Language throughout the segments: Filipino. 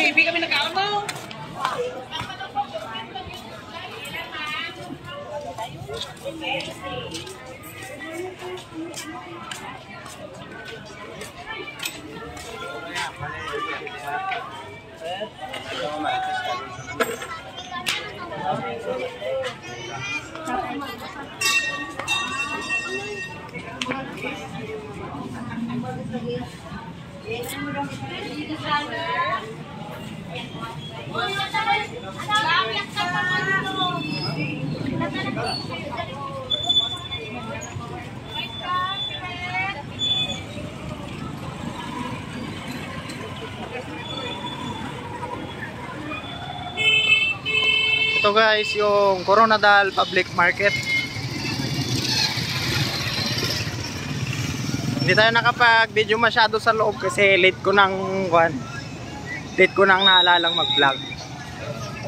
TV kami nagkaon mo. Ito guys, yung Coronadal Public Market. Hindi tayo nakapag-video masyado sa loob kasi late ko nang naalalang mag-vlog.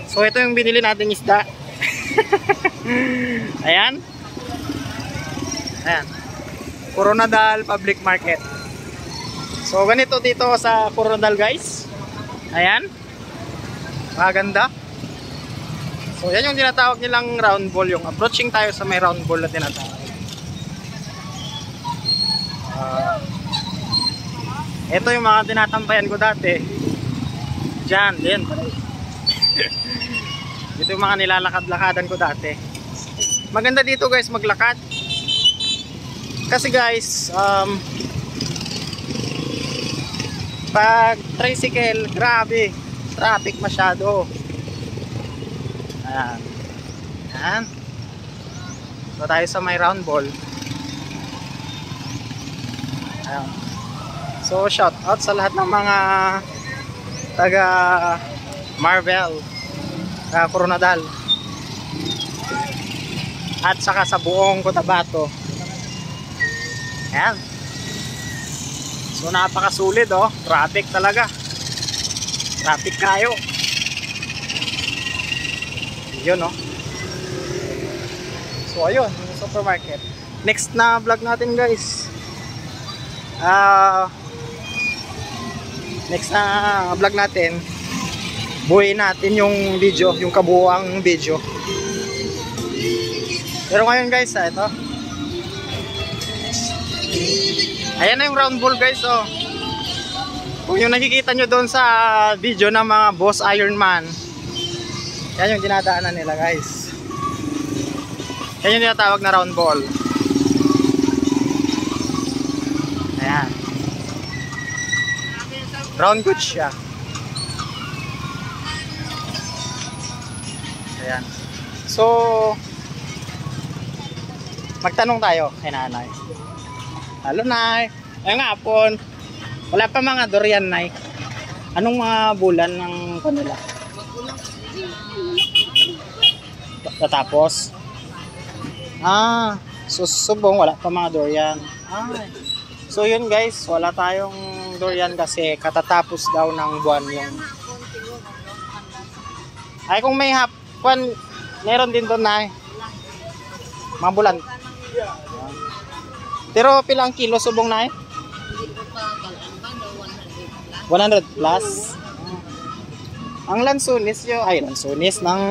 So ito yung binili nating isda. Ayan. Ayan. Coronadal Public Market. So ganito dito sa Coronadal guys. Ayan. Maganda. So yan yung tinatawag nilang round ball, yung approaching tayo sa may round ball na tinatawag. Ito yung mga tinatampayan ko dati. Diyan, din. Ito yung mga nilalakad-lakadan ko dati. Maganda dito guys maglakad. Kasi guys, pag tricycle, grabe, traffic masyado. Ayan. Ayan. So tayo sa may round ball. Ayan. So shout out sa lahat ng mga taga Marvel, Coronadal, at saka sa buong Cotabato. Ayan. So napakasulit oh. Traffic talaga. Traffic kayo. Yun no. So ayun, yung supermarket. Next na vlog natin guys. Next na vlog natin, buuin natin yung video, yung kabuuang video. Pero ngayon guys, ito. Ayan na yung round ball guys oh. Kung yung nakikita nyo doon sa video ng mga Boss Iron Man, yan yung dinadaanan nila guys. Yan yung tinatawag na round ball. Ayan. Round good siya. Ayan. So magtanong tayo kay nanay. Hello nay. Ayun nga hapon. Wala pa mga durian nay. Anong mga bulan ng kanila? Tatapos. Susubong wala pa mga durian. So yun guys, wala tayong durian kasi katatapos daw ng buwan yung. Ay kung may hapon, meron din doon na mga bulan. Pero pilang kilo subong na 100 plus. Ang lansunis yun, ay lansunis ng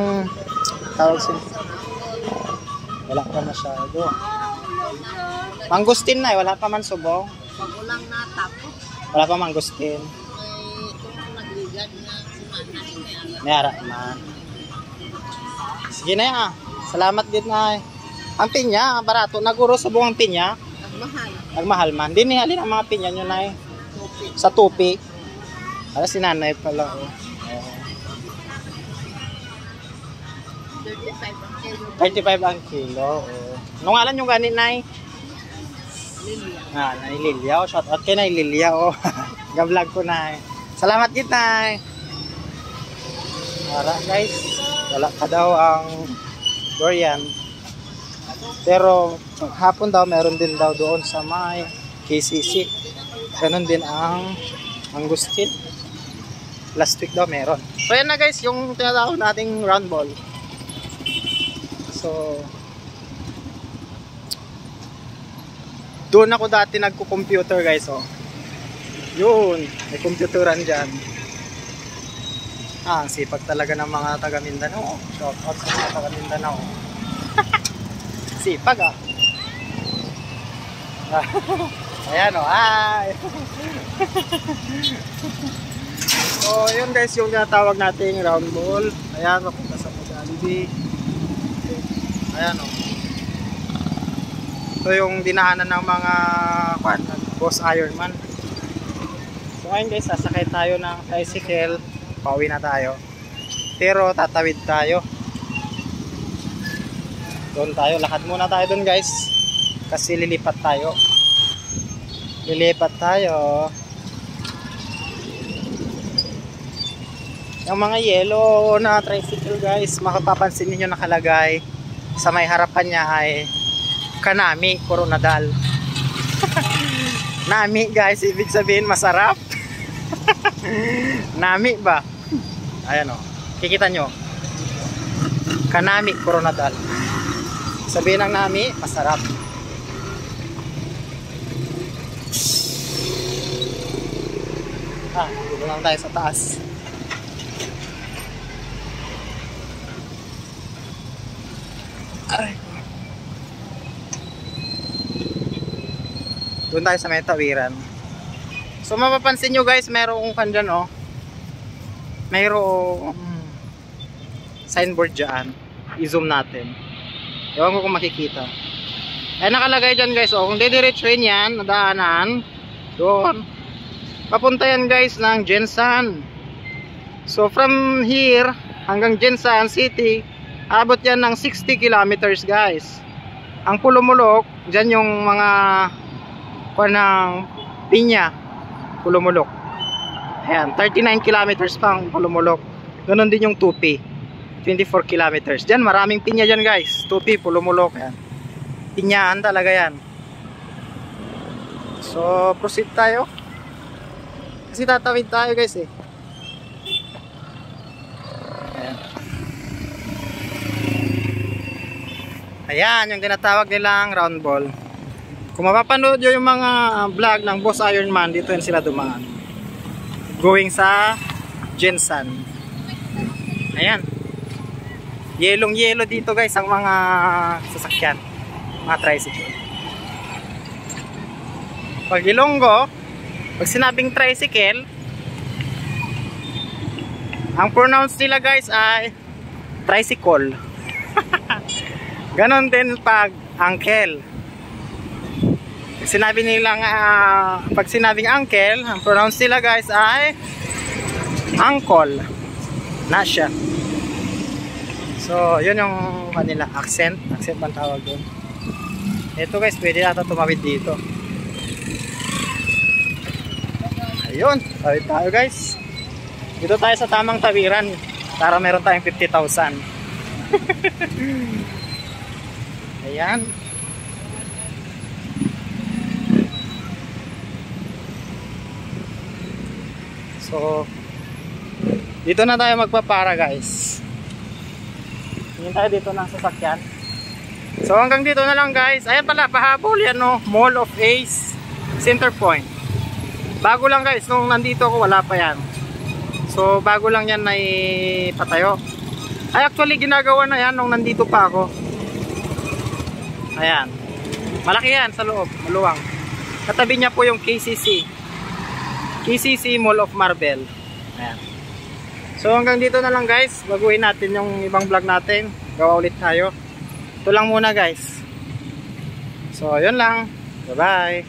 tawag sin. Wala pa masyado. Mangustin na wala pa man subong. Pagulang na tapos. Wala pa mangustin. Itong nagligad na sumana. Mayara man. Sige na yan. Salamat din na. Ang pinya, barato. Naguro subong ang pinya. Nagmahal. Nagmahal man. Din nihalin ang mga pinya nyo na sa tupi. Para si nanay pala. 35 ang kilo. Nung alam yung ganin na Lilia. Nay Lilia. Shout out kay Nay Lilia. Ga-vlog ko na. Salamat git Nay. Para guys, wala ka daw ang durian. Pero hapon daw meron din daw doon sa may KCC. Ganon din ang mangustin. Last week daw meron. So yan na guys, yung tinatawag nating round ball. So Doon ako dati nagko-computer guys, oh. Yun, may computeran dyan. Ang sipag talaga ng mga taga Mindanao. Shout out sa mga taga Mindanao. Sipag ah. Ayan oh, hi. So yun guys, yung tinatawag nating round ball. Ayan, mapunta sa Jollibee. Ayan oh. Ito yung dinaanan ng mga Boss Ironman. So ngayon guys, sasakay tayo ng tricycle. Pauwi na tayo. Pero tatawid tayo. Doon tayo, lakad muna tayo doon guys. Kasi lilipat tayo. Lilipat tayo. Yung mga yellow na tricycle guys, makapapansin niyo nakalagay sa may harapan niya ay Kanami Coronadal. Nami guys, ibig sabihin masarap. Nami ba? Ayan o, kikita nyo Kanami Coronadal. Sabihin ng Nami, masarap. Dito lang tayo sa taas. Ay. Doon tayo sa may tawiran. So mapapansin nyo guys, mayroong kandyan oh. Mayroong signboard dyan. I-zoom natin. Ewan ko kung makikita. Ay nakalagay dyan guys oh. Kung didiretsuin yan, nadaanan doon, papunta yan guys ng Jensan. So from here hanggang Jensan City, abot yan ng 60 kilometers guys. Ang Pulumulok, dyan yung mga ng Pinya, Pulumulok. Ayan, 39 kilometers pa ang Pulumulok. Ganon din yung Tupi, 24 kilometers. Dyan maraming pinya dyan guys. Tupi, Pulumulok. Ayan, pinyaan talaga yan. So proceed tayo. Kasi tatawid tayo guys eh. Ayan. Ayan, yung tinatawag nilang round ball. Kung mapapanood nyo yung mga vlog ng Boss Ironman, dito yan sila dumaan. Going sa Jensan. Ayan. Yelong yelo dito guys ang mga sasakyan. Mga tricycle. Pag Ilonggo, pag sinabing tricycle, ang pronounce nila guys ay tricycle. Ganon din pag uncle. Sinabi nilang pag sinabing uncle, ang pronounce nila guys ay uncle. Na siya. So yun yung kanila accent bang tawag doon. Ito guys, pwede nata tumawid dito. Ayun, tawid tayo guys. Dito tayo sa tamang tawiran para meron tayong 50,000. Ayan. So dito na tayo magpapara guys. Tingin tayo dito ng sasakyan. So hanggang dito na lang guys. Ayan pala, pahabol yan no, Mall of Ace Center Point. Bago lang guys, nung nandito ako wala pa yan. So bago lang yan na ipatayo. Ay actually ginagawa na yan nung nandito pa ako. Ayan, malaki yan sa loob, maluwang. Katabi niya po yung KCC Mall of Marble. Ayan. So hanggang dito na lang guys. Baguhin natin yung ibang vlog natin. Gawa ulit tayo. Ito lang muna guys. So yun lang. Bye bye.